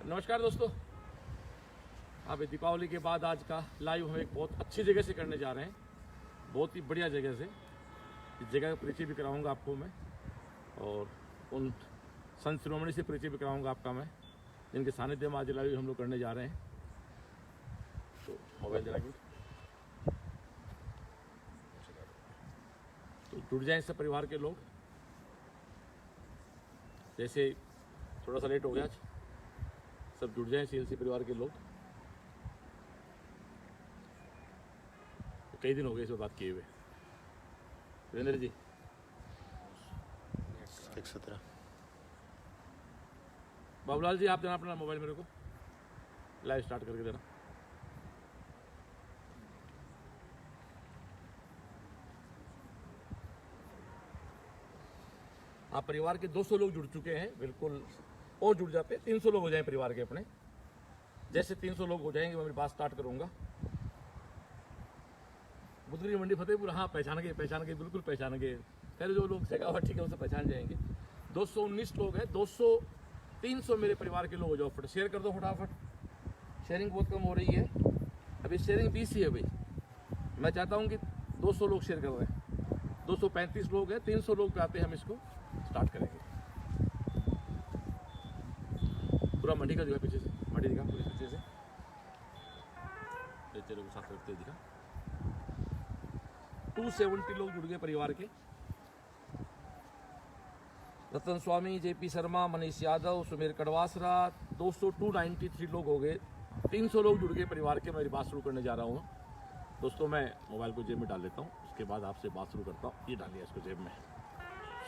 नमस्कार दोस्तों, अब दीपावली के बाद आज का लाइव हम एक बहुत अच्छी जगह से करने जा रहे हैं, बहुत ही बढ़िया जगह से। इस जगह का परिचय भी कराऊंगा आपको मैं, और उन संत शिरोमणि से परिचय भी कराऊंगा आपका मैं, जिनके सानिध्य में आज लाइव हम लोग करने जा रहे हैं। तो मोबाइल जरा तो जुड़ जाएं सब परिवार के लोग। जैसे थोड़ा सा लेट हो गया आज, सब जुड़ जाएं सीएलसी परिवार के लोग। तो कई दिन हो गए इस पर बात किए हुए। वीरेंद्र जी 117 बाबूलाल जी, आप देना अपना मोबाइल मेरे को, लाइव स्टार्ट करके देना। आप परिवार के 200 लोग जुड़ चुके हैं, बिल्कुल और जुड़ जाते हैं। 300 लोग हो जाएं परिवार के अपने। जैसे 300 लोग हो जाएंगे मैं मेरी बात स्टार्ट करूंगा। बुधगरी मंडी फतेहपुर, हाँ पहचान गए बिल्कुल पहचान गए। खैर जो लोग शेखावत ठीक है उसे पहचान जाएंगे। 219 लोग हैं, 300 मेरे परिवार के लोग हो जाओ। फट शेयर कर दो फटाफट। शेयरिंग बहुत कम हो रही है, अभी शेयरिंग 20 ही है भाई। मैं चाहता हूँ कि 200 लोग शेयर कर रहे हैं। 235 लोग हैं, 300 लोग पे आते हैं हम इसको स्टार्ट करेंगे। पूरा मंडी का जो है पीछे से, मंडी दिखा पूरे पीछे से, चलो साथ रखते दिखा। 270 लोग जुड़ गए परिवार के। रतन स्वामी, जेपी शर्मा, मनीष यादव, सुमेर कड़वासरा, 293 लोग हो गए। 300 लोग जुड़ गए परिवार के। मेरी बात शुरू करने जा रहा हूँ दोस्तों। मैं मोबाइल को जेब में डाल लेता हूँ, उसके बाद आपसे बात शुरू करता हूँ। ये डालिए इसको जेब में।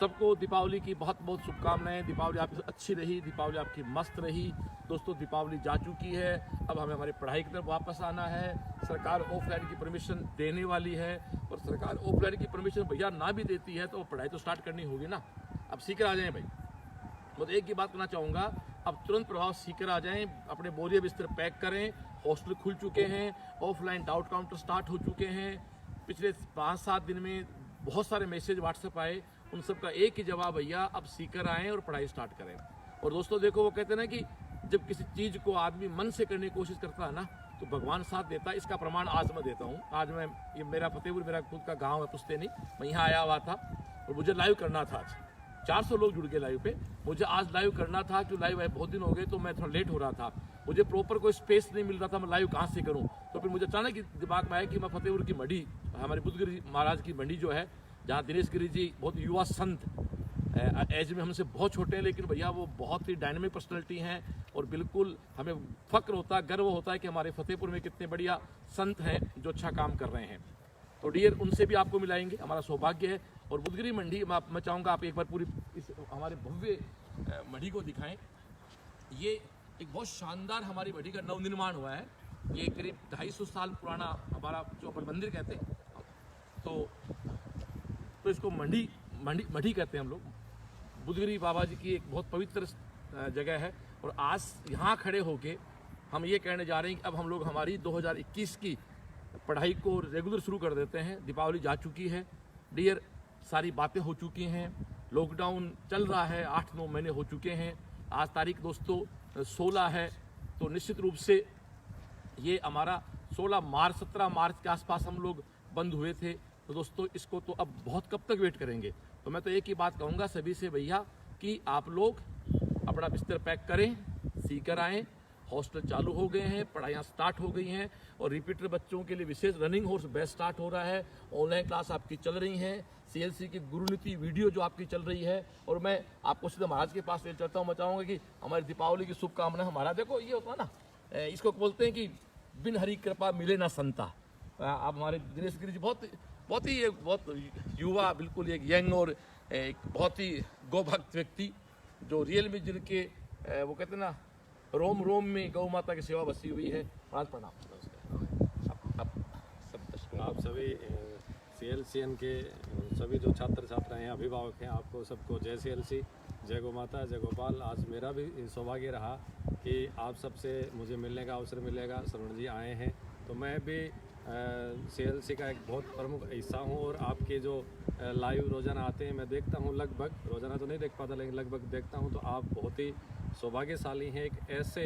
सबको दीपावली की बहुत बहुत शुभकामनाएं। दीपावली आपकी अच्छी रही, दीपावली आपकी मस्त रही। दोस्तों दीपावली जा चुकी है, अब हमें हमारी पढ़ाई की तरफ वापस आना है। सरकार ऑफलाइन की परमिशन देने वाली है, और सरकार ऑफलाइन की परमिशन भैया ना भी देती है तो पढ़ाई तो स्टार्ट करनी होगी ना। अब सीकर आ जाएं भाई। मैं तो एक ही बात करना चाहूँगा, अब तुरंत प्रभाव सीकर आ जाएं, अपने बोरिया बिस्तर पैक करें। हॉस्टल खुल चुके हैं, ऑफलाइन डाउट काउंटर स्टार्ट हो चुके हैं। पिछले 5-7 दिन में बहुत सारे मैसेज व्हाट्सएप आए, उन सब का एक ही जवाब, भैया अब सीकर आएँ और पढ़ाई स्टार्ट करें। और दोस्तों देखो, वो कहते हैं ना कि जब किसी चीज़ को आदमी मन से करने की कोशिश करता है ना, तो भगवान साथ देता है। इसका प्रमाण आज मैं देता हूँ। आज मैं, ये मेरा फतेहपुर मेरा खुद का गाँव है पुश्तैनी, मैं यहाँ आया हुआ था और मुझे लाइव करना था। आज 400 लोग जुड़ गए लाइव पे। मुझे आज लाइव करना था, जो लाइव है बहुत दिन हो गए तो मैं थोड़ा लेट हो रहा था। मुझे प्रॉपर कोई स्पेस नहीं मिल रहा था, मैं लाइव कहाँ से करूँ। तो फिर मुझे अचानक दिमाग में आया कि मैं फतेहपुर की मंडी, हमारे बुद्धगिरी महाराज की मंडी जो है, जहाँ दिनेश गिरी जी बहुत युवा संत, एज में हमसे बहुत छोटे हैं, लेकिन भैया वो बहुत ही डायनेमिक पर्सनैलिटी हैं। और बिल्कुल हमें फक्र होता है, गर्व होता है कि हमारे फतेहपुर में कितने बढ़िया संत हैं जो अच्छा काम कर रहे हैं। तो डियर, उनसे भी आपको मिलाएंगे, हमारा सौभाग्य है। और बुद्धगिरी मंडी मैं चाहूँगा आप एक बार पूरी इस हमारे भव्य मंडी को दिखाएं। ये एक बहुत शानदार हमारी मंडी का नवनिर्माण हुआ है। ये करीब 250 साल पुराना हमारा जो अपन मंदिर कहते हैं, तो इसको मंडी कहते हैं हम लोग। बुद्धगिरी बाबा जी की एक बहुत पवित्र जगह है। और आज यहाँ खड़े होके हम ये कहने जा रहे हैं कि अब हम लोग हमारी 2021 की पढ़ाई को रेगुलर शुरू कर देते हैं। दीपावली जा चुकी है डियर, सारी बातें हो चुकी हैं, लॉकडाउन चल रहा है, 8-9 महीने हो चुके हैं। आज तारीख दोस्तों 16 है, तो निश्चित रूप से ये हमारा 17 मार्च के आसपास हम लोग बंद हुए थे। तो दोस्तों इसको तो अब बहुत कब तक वेट करेंगे। तो मैं तो एक ही बात कहूँगा सभी से भैया, कि आप लोग अपना बिस्तर पैक करें, सीकर आएँ। हॉस्टल चालू हो गए हैं, पढ़ाइयाँ स्टार्ट हो गई हैं, और रिपीटर बच्चों के लिए विशेष रनिंग कोर्स बैच स्टार्ट हो रहा है। ऑनलाइन क्लास आपकी चल रही हैं, सीएलसी की गुरुनीति वीडियो जो आपकी चल रही है। और मैं आपको सीधे महाराज के पास ले चलता हूँ। मैं चाहूँगा कि हमारी दीपावली की शुभकामनाएं। हमारा देखो ये होता है ना, इसको बोलते हैं कि बिन हरि कृपा मिले ना संता। आप हमारे दिनेश गिरी जी बहुत युवा, बिल्कुल एक यंग और एक बहुत ही गौभक्त व्यक्ति, जो रियल में जिनके वो कहते हैं ना, रोम रोम में गौ माता की सेवा बसी हुई है। आज प्रणाम। आप सभी CLCN के सभी जो छात्र छात्रा हैं, अभिभावक हैं, आपको सबको जय CLC, जय गौ माता, जय गोपाल। आज मेरा भी सौभाग्य रहा कि आप सबसे मुझे मिलने का अवसर मिलेगा। श्रवण जी आए हैं तो मैं भी CLC का एक बहुत प्रमुख हिस्सा हूँ और आपके जो लाइव रोज़ाना आते हैं मैं देखता हूँ, लगभग रोज़ाना तो नहीं देख पाता लेकिन लगभग देखता हूँ, तो आप बहुत ही सौभाग्यशाली हैं, एक ऐसे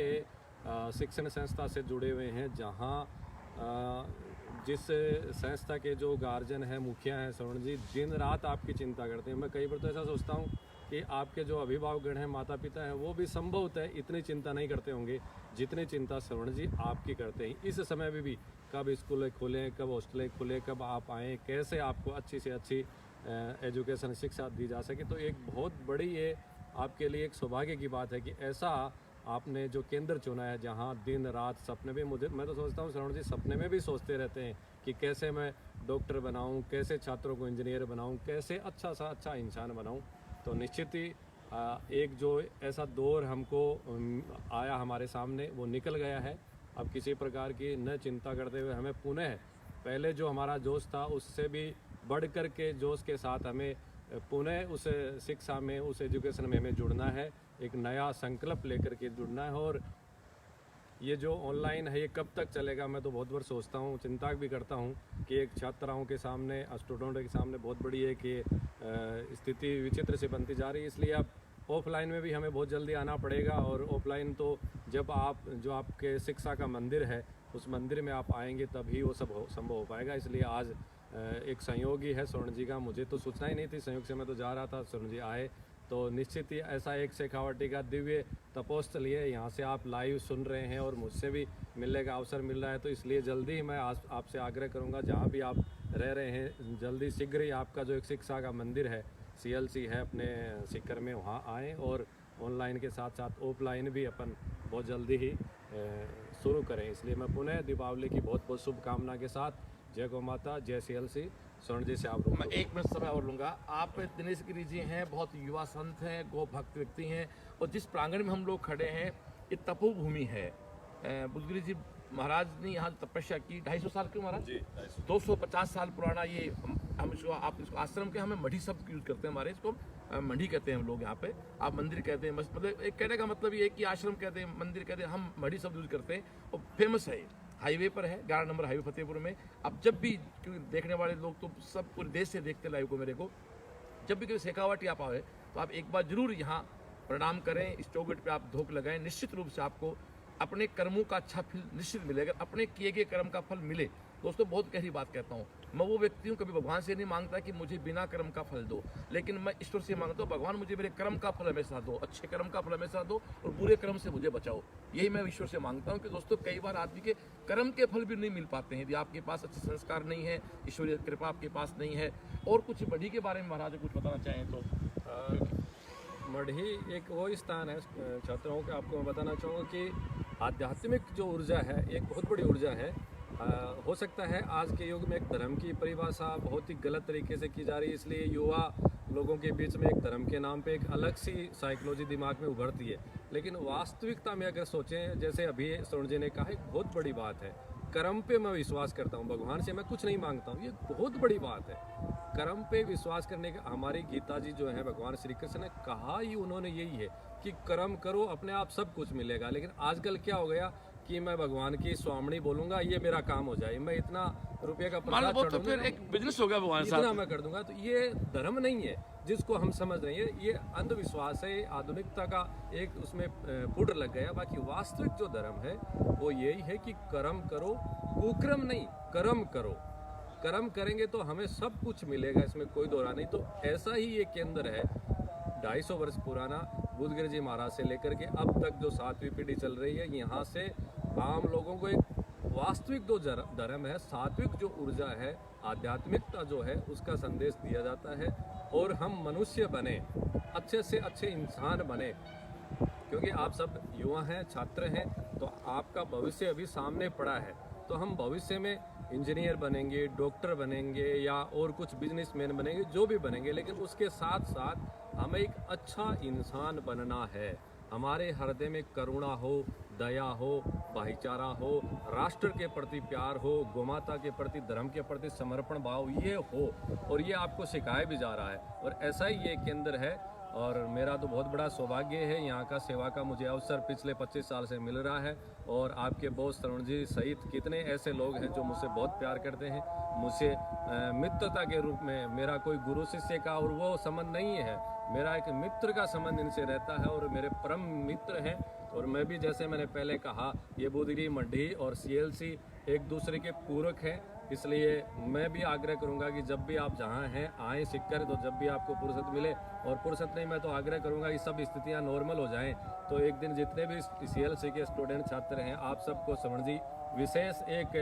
शिक्षण संस्था से जुड़े हुए हैं जहाँ जिस संस्था के जो गार्जियन हैं, मुखिया हैं श्रवण जी, दिन रात आपकी चिंता करते हैं। मैं कई बार तो ऐसा सोचता हूँ कि आपके जो अभिभावकगण हैं, माता पिता हैं, वो भी संभवतः इतनी चिंता नहीं करते होंगे जितनी चिंता श्रवण जी आपकी करते हैं। इस समय में भी कब स्कूल खुलें, कब हॉस्टलें खुले, कब आप आएँ, कैसे आपको अच्छी से अच्छी एजुकेशन शिक्षा दी जा सके। तो एक बहुत बड़ी ये आपके लिए एक सौभाग्य की बात है कि ऐसा आपने जो केंद्र चुना है जहाँ दिन रात सपने में, मैं तो सोचता हूँ श्रवण जी सपने में भी सोचते रहते हैं कि कैसे मैं डॉक्टर बनाऊँ, कैसे छात्रों को इंजीनियर बनाऊँ, कैसे अच्छा सा अच्छा इंसान बनाऊँ। तो निश्चित ही एक जो ऐसा दौर हमको आया हमारे सामने वो निकल गया है। अब किसी प्रकार की न चिंता करते हुए हमें पुनः पहले जो हमारा जोश था उससे भी बढ़ कर के जोश के साथ हमें पुनः उस शिक्षा में, उस एजुकेशन में हमें जुड़ना है, एक नया संकल्प लेकर के जुड़ना है। और ये जो ऑनलाइन है ये कब तक चलेगा, मैं तो बहुत बार सोचता हूँ, चिंता भी करता हूँ कि एक छात्राओं के सामने, स्टूडेंट के सामने बहुत बड़ी एक ये स्थिति विचित्र से बनती जा रही है। इसलिए अब ऑफलाइन में भी हमें बहुत जल्दी आना पड़ेगा। और ऑफलाइन तो जब आप जो आपके शिक्षा का मंदिर है उस मंदिर में आप आएंगे तभी वो सब संभव हो पाएगा। इसलिए आज एक संयोगी है स्वर्ण जी का, मुझे तो सूचना ही नहीं थी, संयोग से मैं तो जा रहा था, स्वर्ण जी आए तो निश्चित ही ऐसा एक शेखावटी का दिव्य तपोस्थल है, यहाँ से आप लाइव सुन रहे हैं और मुझसे भी मिलने का अवसर मिल रहा है। तो इसलिए जल्दी ही मैं आपसे आग्रह करूँगा, जहाँ भी आप रह रहे हैं जल्दी शीघ्र ही आपका जो एक शिक्षा का मंदिर है CLC है अपने सीकर में, वहाँ आएँ और ऑनलाइन के साथ साथ ऑफलाइन भी अपन बहुत जल्दी ही शुरू करें। इसलिए मैं पुनः दीपावली की बहुत बहुत शुभकामना के साथ जय गौ माता, जय CLC। स्वर्ण जी से आप मैं 1 मिनट समय और लूँगा। आप दिनेश गिरी जी हैं, बहुत युवा संत हैं, गौ भक्त व्यक्ति हैं, और जिस प्रांगण में हम लोग खड़े हैं ये तपोभूमि है। बुद्धगिरी जी महाराज ने यहाँ तपस्या की 250 साल की महाराज जी, 250 साल पुराना ये हम इसको, आप इसको आश्रम के, हमें मढ़ी शब्द यूज करते हैं, हमारे इसको मढ़ी कहते हैं हम लोग यहाँ पे, आप मंदिर कहते हैं, मतलब एक कहने का मतलब ये है कि आश्रम कहते हैं, मंदिर कहते हैं, हम मढ़ी शब्द यूज करते हैं। और फेमस है, हाईवे पर है, 11 नंबर हाईवे फतेहपुर में। अब जब भी देखने वाले लोग तो सब पूरे देश से देखते लाइव को मेरे को, जब भी कोई शेखावटी आप आए तो आप एक बार जरूर यहाँ प्रणाम करें, इस चौखट पे आप धोख लगाएं। निश्चित रूप से आपको अपने कर्मों का अच्छा फल निश्चित मिलेगा, अपने किए गए कर्म का फल मिले। दोस्तों बहुत गहरी बात कहता हूँ, मैं वो व्यक्ति हूँ कभी भगवान से नहीं मांगता कि मुझे बिना कर्म का फल दो, लेकिन मैं ईश्वर से मांगता हूँ भगवान मुझे मेरे कर्म का फल हमेशा दो, अच्छे कर्म का फल हमेशा दो और बुरे कर्म से मुझे बचाओ। यही मैं ईश्वर से मांगता हूँ कि दोस्तों कई बार आदमी के कर्म के फल भी नहीं मिल पाते हैं, यदि आपके पास अच्छे संस्कार नहीं है, ईश्वरीय कृपा आपके पास नहीं है। और कुछ मढ़ी के बारे में महाराज कुछ बताना चाहें तो? मढ़ी एक वो स्थान है छात्राओं के, आपको मैं बताना चाहूँगा कि आध्यात्मिक जो ऊर्जा है एक बहुत बड़ी ऊर्जा है। हो सकता है आज के युग में एक धर्म की परिभाषा बहुत ही गलत तरीके से की जा रही है, इसलिए युवा लोगों के बीच में एक धर्म के नाम पे एक अलग सी साइकोलॉजी दिमाग में उभरती है। लेकिन वास्तविकता में अगर सोचें, जैसे अभी स्वर्ण जी ने कहा, एक बहुत बड़ी बात है, कर्म पे मैं विश्वास करता हूँ, भगवान से मैं कुछ नहीं मांगता हूँ, ये बहुत बड़ी बात है। कर्म पे विश्वास करने का हमारी गीता जी जो है भगवान श्री कृष्ण ने कहा ही उन्होंने यही है कि कर्म करो, अपने आप सब कुछ मिलेगा। लेकिन आजकल क्या हो गया कि मैं भगवान की स्वामिनी बोलूंगा, ये मेरा काम हो जाए, मैं इतना रुपये का प्रसाद तो फिर एक बिजनेस हो गया भगवान साहब, इतना मैं कर दूंगा, तो ये धर्म नहीं है जिसको हम समझ रहे हैं, ये अंधविश्वास है, आधुनिकता का एक उसमें फुट लग गया। बाकी वास्तविक जो धर्म है वो यही है कि कर्म करो, कुकर्म नहीं, कर्म करो। कर्म करेंगे तो हमें सब कुछ मिलेगा, इसमें कोई दोहरा नहीं। तो ऐसा ही ये केंद्र है 250 वर्ष पुराना, बुद्धगिरी जी महाराज से लेकर के अब तक जो 7वीं पीढ़ी चल रही है, यहाँ से आम लोगों को एक वास्तविक जो धर्म है, सात्विक जो ऊर्जा है, आध्यात्मिकता जो है, उसका संदेश दिया जाता है। और हम मनुष्य बने, अच्छे से अच्छे इंसान बने, क्योंकि आप सब युवा हैं, छात्र हैं, तो आपका भविष्य अभी सामने पड़ा है। तो हम भविष्य में इंजीनियर बनेंगे, डॉक्टर बनेंगे या और कुछ बिजनेसमैन बनेंगे, जो भी बनेंगे, लेकिन उसके साथ साथ हमें एक अच्छा इंसान बनना है। हमारे हृदय में करुणा हो, दया हो, भाईचारा हो, राष्ट्र के प्रति प्यार हो, गोमाता के प्रति, धर्म के प्रति समर्पण भाव ये हो, और ये आपको सिखाया भी जा रहा है। और ऐसा ही ये केंद्र है और मेरा तो बहुत बड़ा सौभाग्य है, यहाँ का सेवा का मुझे अवसर पिछले 25 साल से मिल रहा है। और आपके बॉस तरुण जी सहित कितने ऐसे लोग हैं जो मुझसे बहुत प्यार करते हैं, मुझसे मित्रता के रूप में, मेरा कोई गुरु शिष्य का और वो संबंध नहीं है, मेरा एक मित्र का संबंध इनसे रहता है और मेरे परम मित्र हैं। और मैं भी, जैसे मैंने पहले कहा, ये बुधगिरी मंडी और CLC एक दूसरे के पूरक हैं, इसलिए मैं भी आग्रह करूंगा कि जब भी आप जहां हैं आएँ सीखकर, तो जब भी आपको फुर्सत मिले, और फुर्सत नहीं, मैं तो आग्रह करूंगा कि सब स्थितियां नॉर्मल हो जाएं, तो एक दिन जितने भी CLC के स्टूडेंट छात्र हैं, आप सबको श्रवण जी विशेष एक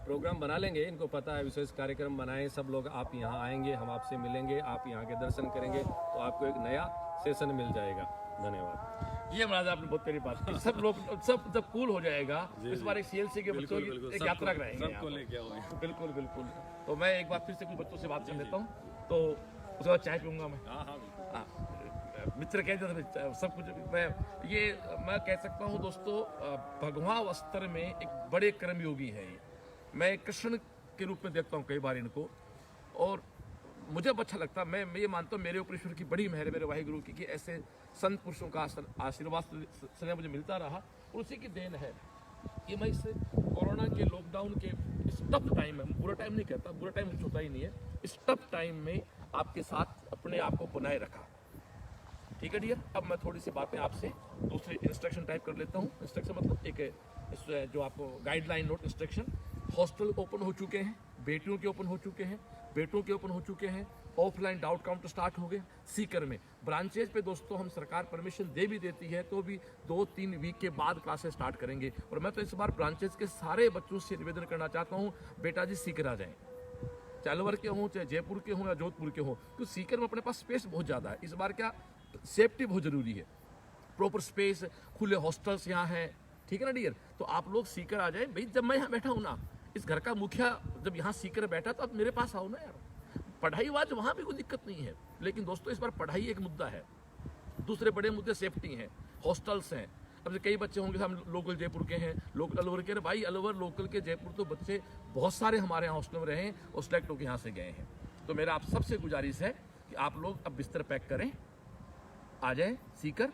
प्रोग्राम बना लेंगे, इनको पता है, विशेष कार्यक्रम बनाएं, सब लोग आप यहाँ आएंगे, हम आपसे मिलेंगे, आप यहाँ के दर्शन करेंगे, तो आपको एक नया सेशन मिल जाएगा। धन्यवाद। ये महाराज आपने बहुत प्यारी बात की। सब लोग सब जब कूल हो जाएगा, इस बार एक CLC के बच्चों की एक यात्रा कराएंगे सबको लेके आओ। बिल्कुल बिल्कुल। तो मैं एक बार फिर से कुछ बच्चों से बात कर लेता हूँ, तो उसके बाद चाय पीऊँगा मैं। हाँ, मित्र कह देते सब कुछ। मैं कह सकता हूँ दोस्तों, भगवान अवस्त्र में एक बड़े कर्मयोगी है ये। मैं कृष्ण के रूप में देखता हूँ कई बार इनको, और मुझे अच्छा लगता है। मैं ये मानता हूँ मेरे ऊपर ईश्वर की बड़ी मेहर है, मेरे वाहिगुरु की, कि ऐसे संत पुरुषों का आशीर्वाद सदैव मुझे मिलता रहा, और उसी की देन है कि मैं इस कोरोना के लॉकडाउन के इस टफ टाइम में, बुरा टाइम नहीं कहता, बुरा टाइम कुछ होता ही नहीं है, इस टफ टाइम में आपके साथ अपने आप को बनाए रखा। ठीक है डियर, अब मैं थोड़ी सी बातें आपसे दूसरे इंस्ट्रक्शन टाइप कर लेता हूँ। इंस्ट्रक्शन मतलब एक जो आपको guideline note instruction. Hostel open हो चुके हैं, बेटियों के ओपन हो चुके हैं, बेटों के ओपन हो चुके हैं, ऑफलाइन डाउट काउंटर स्टार्ट हो गए। सीकर में ब्रांचेज पे दोस्तों हम सरकार परमिशन दे भी देती है तो भी 2-3 वीक के बाद क्लासेस स्टार्ट करेंगे। और मैं तो इस बार ब्रांचेज के सारे बच्चों से निवेदन करना चाहता हूँ, बेटा जी सीकर आ जाएं, चाहे अलवर के हों, चाहे जयपुर के हों या जोधपुर के हों, क्योंकि सीकर में अपने पास स्पेस बहुत ज़्यादा है। इस बार क्या, सेफ्टी बहुत ज़रूरी है, प्रॉपर स्पेस, खुले हॉस्टल्स यहाँ हैं, ठीक है ना डियर। तो आप लोग सीकर आ जाए भाई। जब मैं यहाँ बैठा हूँ ना, इस घर का मुखिया जब यहाँ सीकर बैठा, तो आप मेरे पास आओ ना यार। पढ़ाई वाज वहाँ भी कोई दिक्कत नहीं है, लेकिन दोस्तों इस बार पढ़ाई एक मुद्दा है, दूसरे बड़े मुद्दे सेफ्टी हैं, हॉस्टल्स हैं। अब कई बच्चे होंगे हम लोकल जयपुर के हैं, लोकल अलवर के, भाई अलवर लोकल के जयपुर तो बच्चे बहुत सारे हमारे यहाँ हॉस्टल में रहे हैं और सेलेक्ट होकर यहाँ से गए हैं। तो मेरा आप सबसे गुजारिश है कि आप लोग अब बिस्तर पैक करें, आ जाएं सीकर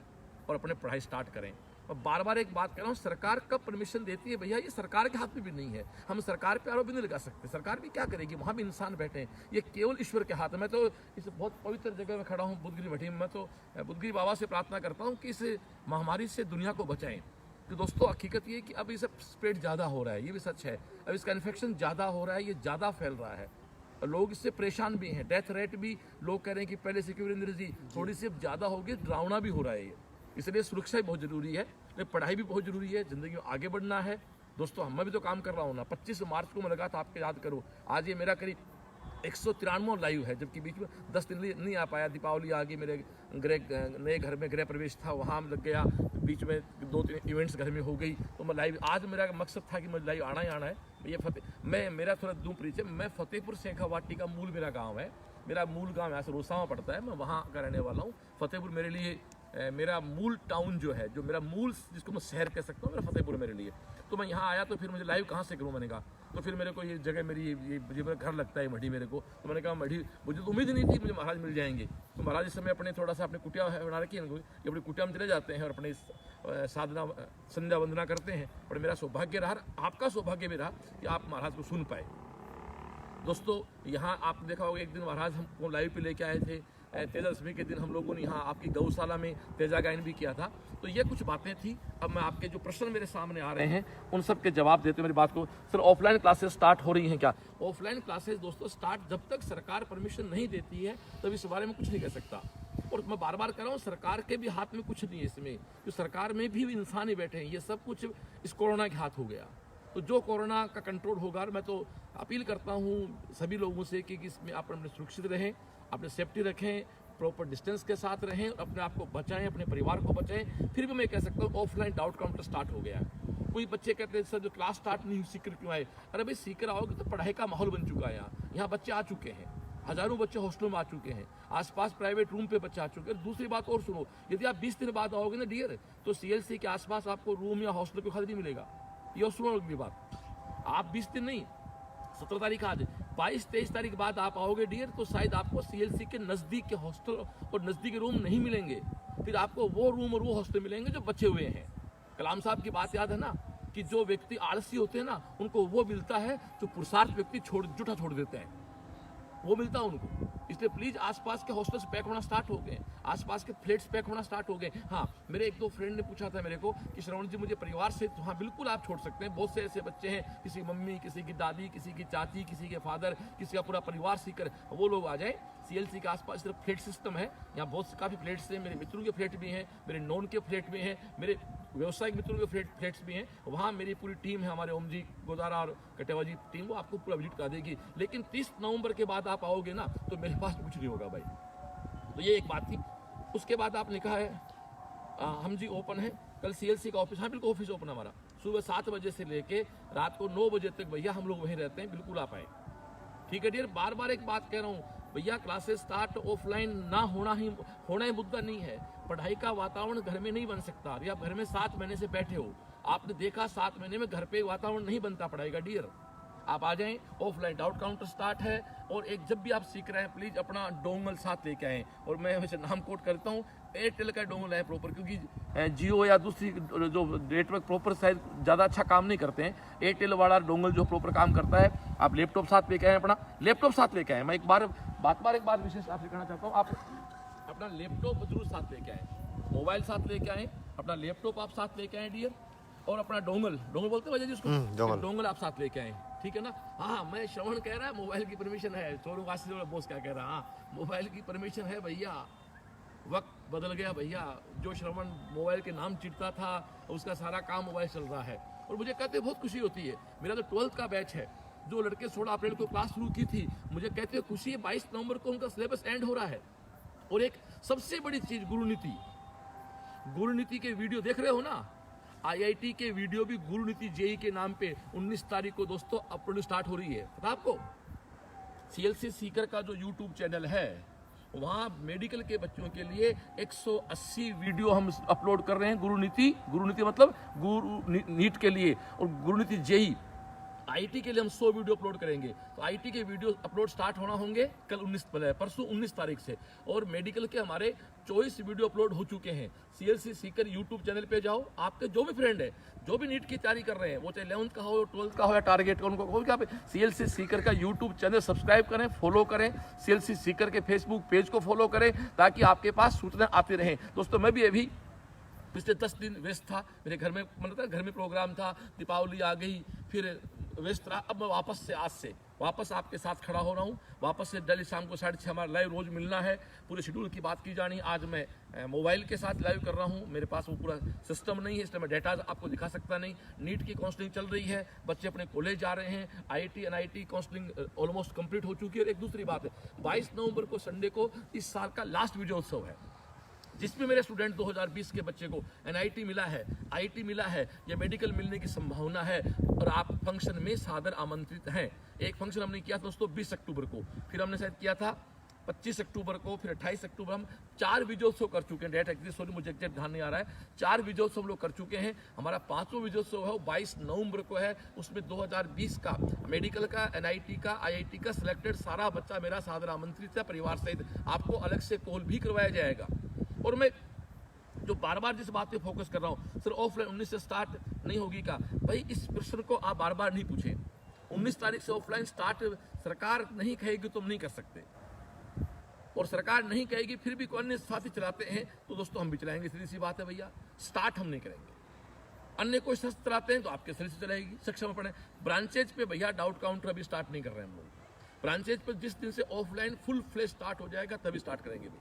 और अपने पढ़ाई स्टार्ट करें। और बार बार एक बात कह रहा हूँ, सरकार कब परमिशन देती है भैया, ये सरकार के हाथ में भी नहीं है। हम सरकार पे आरोप भी नहीं लगा सकते, सरकार भी क्या करेगी, वहाँ भी इंसान बैठे हैं, ये केवल ईश्वर के हाथ है। मैं तो इस बहुत पवित्र जगह में खड़ा हूँ, बुधगिरी मठी में। मैं तो बुधगिरी बाबा से प्रार्थना करता हूँ कि इस महामारी से दुनिया को बचाएं। तो दोस्तों हकीकत ये कि अब ये सब स्प्रेड ज़्यादा हो रहा है, ये भी सच है। अब इसका इन्फेक्शन ज़्यादा हो रहा है, ये ज़्यादा फैल रहा है, लोग इससे परेशान भी हैं। डेथ रेट भी लोग कह रहे हैं कि पहले से वीरेंद्र जी थोड़ी सी ज़्यादा होगी, डरावना भी हो रहा है ये। इसलिए सुरक्षा भी बहुत ज़रूरी है, लेकिन पढ़ाई भी बहुत ज़रूरी है, ज़िंदगी में आगे बढ़ना है। दोस्तों मैं भी तो काम कर रहा हूँ ना। 25 मार्च को मैं लगा था, आपके याद करो, आज ये मेरा करीब 193वां लाइव है, जबकि बीच में 10 दिन नहीं आ पाया। दीपावली आ गई, मेरे नए घर में गृह प्रवेश था, वहाँ लग गया, बीच में 2-3 इवेंट्स घर में हो गई, तो मैं लाइव, आज मेरा मकसद था कि मुझे लाइव आना ही आना है। ये मेरा थोड़ा दूर परिचय, मैं फतेहपुर शेखावाटी का मूल मेरा गाँव है, मेरा मूल गाँव यहाँ से रोसावा पड़ता है, मैं वहाँ का रहने वाला हूँ। फतेहपुर मेरे लिए मेरा मूल टाउन जो है, जो मेरा मूल जिसको मैं शहर कह सकता हूँ, मेरा फतेहपुर मेरे लिए। तो मैं यहाँ आया तो फिर मुझे लाइव कहाँ से करूँ, मैंने कहा। तो फिर मेरे को ये जगह मेरी ये मेरा घर लगता है मढ़ी मेरे को, तो मैंने कहा मढ़ी, मुझे तो उम्मीद नहीं थी मुझे महाराज मिल जाएंगे। तो महाराज इस समय अपने थोड़ा सा अपने कुटिया बना रखी है, अपनी कुटिया में चले जाते हैं और अपने साधना संध्या वंदना करते हैं। और मेरा सौभाग्य रहा, आपका सौभाग्य भी रहा कि आप महाराज को सुन पाए। दोस्तों यहाँ आपने देखा होगा, एक दिन महाराज हमको लाइव पे लेके आए थे, तेजादशमी के दिन हम लोगों ने यहाँ आपकी गौशाला में तेजा गायन भी किया था। तो ये कुछ बातें थी। अब मैं आपके जो प्रश्न मेरे सामने आ रहे हैं उन सब के जवाब देते मेरी बात को। सर ऑफलाइन क्लासेस स्टार्ट हो रही हैं क्या? ऑफलाइन क्लासेस दोस्तों स्टार्ट जब तक सरकार परमिशन नहीं देती है तब इस बारे में कुछ नहीं कह सकता। और मैं बार बार कह रहा हूँ, सरकार के भी हाथ में कुछ नहीं है इसमें, तो सरकार में भी इंसान ही बैठे हैं। ये सब कुछ इस कोरोना के हाथ हो गया। तो जो कोरोना का कंट्रोल होगा, मैं तो अपील करता हूँ सभी लोगों से कि इसमें आप अपने सुरक्षित रहें, अपने सेफ्टी रखें, प्रॉपर डिस्टेंस के साथ रहें, अपने आप को बचाएं, अपने परिवार को बचाएं। फिर भी मैं कह सकता हूँ ऑफलाइन डाउट काउंटर स्टार्ट हो गया है। कोई बच्चे कहते हैं सर जो क्लास स्टार्ट नहीं हुई सीकर क्यों आए? अरे भाई सीकर आओगे तो पढ़ाई का माहौल बन चुका है। यहाँ बच्चे आ चुके हैं, हजारों बच्चे हॉस्टल में आ चुके हैं, आसपास प्राइवेट रूम पे बच्चे आ चुके हैं। दूसरी बात और सुनो, यदि आप 20 दिन बाद आओगे ना डियर, तो CLC के आसपास आपको रूम या हॉस्टल को खाली नहीं मिलेगा। ये सुनो अगली बात, आप 20 दिन नहीं, 17 तारीख आज, 22-23 तारीख बाद आप आओगे डियर, तो शायद आपको CLC के नज़दीक के हॉस्टल और नज़दीक के रूम नहीं मिलेंगे, फिर आपको वो रूम और वो हॉस्टल मिलेंगे जो बचे हुए हैं। कलाम साहब की बात याद है ना कि जो व्यक्ति आलसी होते हैं ना, उनको वो मिलता है जो पुरुषार्थ व्यक्ति जूठा छोड़ देते हैं, वो मिलता है उनको। इसलिए प्लीज आसपास के हॉस्टल्स पैक होना स्टार्ट हो गए, आसपास के फ्लैट्स पैक होना स्टार्ट हो गए। हाँ, मेरे एक दो फ्रेंड ने पूछा था मेरे को कि श्रवण जी मुझे परिवार से, हाँ बिल्कुल आप छोड़ सकते हैं, बहुत से ऐसे बच्चे हैं, किसी की मम्मी, किसी की दादी, किसी की चाची, किसी के फादर, किसी का पूरा परिवार सीकर वो लोग आ जाए। CLC के आसपास सिर्फ फ्लैट सिस्टम है, यहाँ बहुत से काफ़ी फ्लैट्स हैं, मेरे मित्रों के फ्लैट भी हैं, मेरे नॉन के फ्लैट भी हैं, मेरे व्यवसायिक मित्रों के फ्लैट्स भी हैं। वहाँ मेरी पूरी टीम है, हमारे ओम जी गोदारा और कटेवा जी टीम, वो आपको पूरा विजिट करा देगी। लेकिन 30 नवंबर के बाद आप आओगे ना तो मेरे पास कुछ नहीं होगा भाई। तो ये एक बात थी। उसके बाद आपने कहा है हम जी ओपन है कल CLC का ऑफिस, हाँ बिल्कुल ऑफिस ओपन है हमारा, सुबह 7 बजे से लेके रात को 9 बजे तक भैया हम लोग वहीं रहते हैं, बिल्कुल आप आए। ठीक है डियर, बार बार एक बात कह रहा हूँ भैया, क्लासेस स्टार्ट ऑफलाइन ना होना ही मुद्दा नहीं है। पढ़ाई का वातावरण घर में नहीं बन सकता। अभी आप घर में 7 महीने से बैठे हो, आपने देखा 7 महीने में घर पे वातावरण नहीं बनता पढ़ाई का डियर। आप आ जाएं, ऑफलाइन डाउट काउंटर स्टार्ट है। और एक जब भी आप सीख रहे हैं प्लीज अपना डोंगल साथ लेके आएँ। और मैं वैसे नाम कोट करता हूँ, एयरटेल का डोंगल है प्रॉपर, क्योंकि जियो या दूसरी जो नेटवर्क प्रॉपर शायद ज़्यादा अच्छा काम नहीं करते हैं, एयरटेल वाला डोंगल जो प्रॉपर काम करता है। आप लैपटॉप साथ लेके आएँ, अपना लैपटॉप साथ लेके आएँ। मैं एक बार विशेष आपसे कहना चाहता हूँ, आप अपना लैपटॉप जरूर साथ लेके आएँ, मोबाइल साथ लेके आएँ, अपना लैपटॉप आप साथ लेके आएँ डियर, और अपना डोंगल बोलते हैं जिसको, डोंगल आप साथ लेके आएँ। ठीक है ना। हाँ, मैं श्रवण कह रहा है मोबाइल की परमिशन है, छोड़ो आशीष वाला बॉस क्या कह रहा है, हाँ मोबाइल की परमिशन है भैया। वक्त बदल गया भैया, जो श्रवण मोबाइल के नाम चिढ़ता था उसका सारा काम मोबाइल चल रहा है। और मुझे कहते बहुत खुशी होती है, मेरा तो 12th का बैच है, जो लड़के 16 अप्रैल को क्लास शुरू की थी, मुझे कहते खुशी है 22 नवंबर को उनका सिलेबस एंड हो रहा है। और एक सबसे बड़ी चीज गुरुनीति के वीडियो देख रहे हो ना, IIT के वीडियो भी गुरुनीति JEE के नाम पे 19 तारीख को दोस्तों अपलोड स्टार्ट हो रही है। पता आपको CLC सीकर का जो YouTube चैनल है, वहाँ मेडिकल के बच्चों के लिए 180 वीडियो हम अपलोड कर रहे हैं। गुरुनीति मतलब नीट के लिए, और गुरुनीति JEE IT के लिए हम 100 वीडियो अपलोड करेंगे। तो IT के वीडियो अपलोड स्टार्ट होना होंगे कल परसों 19 तारीख से। और मेडिकल के हमारे 24 वीडियो अपलोड हो चुके हैं। CLC सीकर यूट्यूब चैनल पे जाओ, आपके जो भी फ्रेंड है, जो भी नीट की तैयारी कर रहे हैं, वो चाहे 11th का हो, 12th का हो या टारगेट का, उनको क्या CLC सीकर का यूट्यूब चैनल सब्सक्राइब करें, फॉलो करें। CLC सीकर के फेसबुक पेज को फॉलो करें, ताकि आपके पास सूचना आती रहें। दोस्तों मैं भी अभी पिछले 10 दिन व्यस्त था, मेरे घर में मतलब घर में प्रोग्राम था, दीपावली आ गई, फिर व्यस्त रहा। अब मैं वापस आपके साथ खड़ा हो रहा हूँ। वापस से डेली शाम को 6:30 हमारा लाइव रोज मिलना है, पूरे शेड्यूल की बात की जानी। आज मैं मोबाइल के साथ लाइव कर रहा हूँ, मेरे पास वो पूरा सिस्टम नहीं है, इसलिए मैं डेटा आपको दिखा सकता नहीं। नीट की काउंसलिंग चल रही है, बच्चे अपने कॉलेज जा रहे हैं, IIT NIT counselling almost complete हो चुकी है। और एक दूसरी बात है, 22 नवंबर को संडे को इस साल का लास्ट विजयोत्सव है, जिसमें मेरे स्टूडेंट 2020 के बच्चे को NIT मिला है, IIT मिला है या मेडिकल मिलने की संभावना है। और आप फंक्शन में सादर आमंत्रित हैं। एक फंक्शन हमने किया था दोस्तों 20 अक्टूबर को, फिर हमने शायद किया था 25 अक्टूबर को, फिर 28 अक्टूबर। हम 4 विजयोत्सव कर चुके हैं। डेट एक्चुअली सॉरी मुझे एग्जैक्ट ध्यान नहीं आ रहा है। 4 विजयोत्सव हम लोग कर चुके हैं। हमारा 5वां विजयोत्सव है वो 22 नवंबर को है। उसमें 2020 का मेडिकल का, NIT का, IIT का सिलेक्टेड सारा बच्चा मेरा सादर आमंत्रित है, परिवार सहित। आपको अलग से कॉल भी करवाया जाएगा। और मैं जो बार बार जिस बात पे फोकस कर रहा हूँ, सर ऑफलाइन 19 से स्टार्ट नहीं होगी का, भाई इस प्रश्न को आप बार बार नहीं पूछें। 19 तारीख से ऑफलाइन स्टार्ट सरकार नहीं कहेगी तो हम नहीं कर सकते, और सरकार नहीं कहेगी फिर भी अन्य साथी चलाते हैं तो दोस्तों हम भी चलाएंगे। सीधी सी बात है भैया, स्टार्ट हम नहीं करेंगे। अन्य कोई संस्था चलाते हैं तो आपके शरीर से चलाएगी, सक्षम पड़े। ब्रांचेज पे भैया डाउट काउंटर अभी स्टार्ट नहीं कर रहे हैं हम लोग। ब्रांचेज पे जिस दिन से ऑफलाइन फुल फ्लेज स्टार्ट हो जाएगा तभी स्टार्ट करेंगे भी।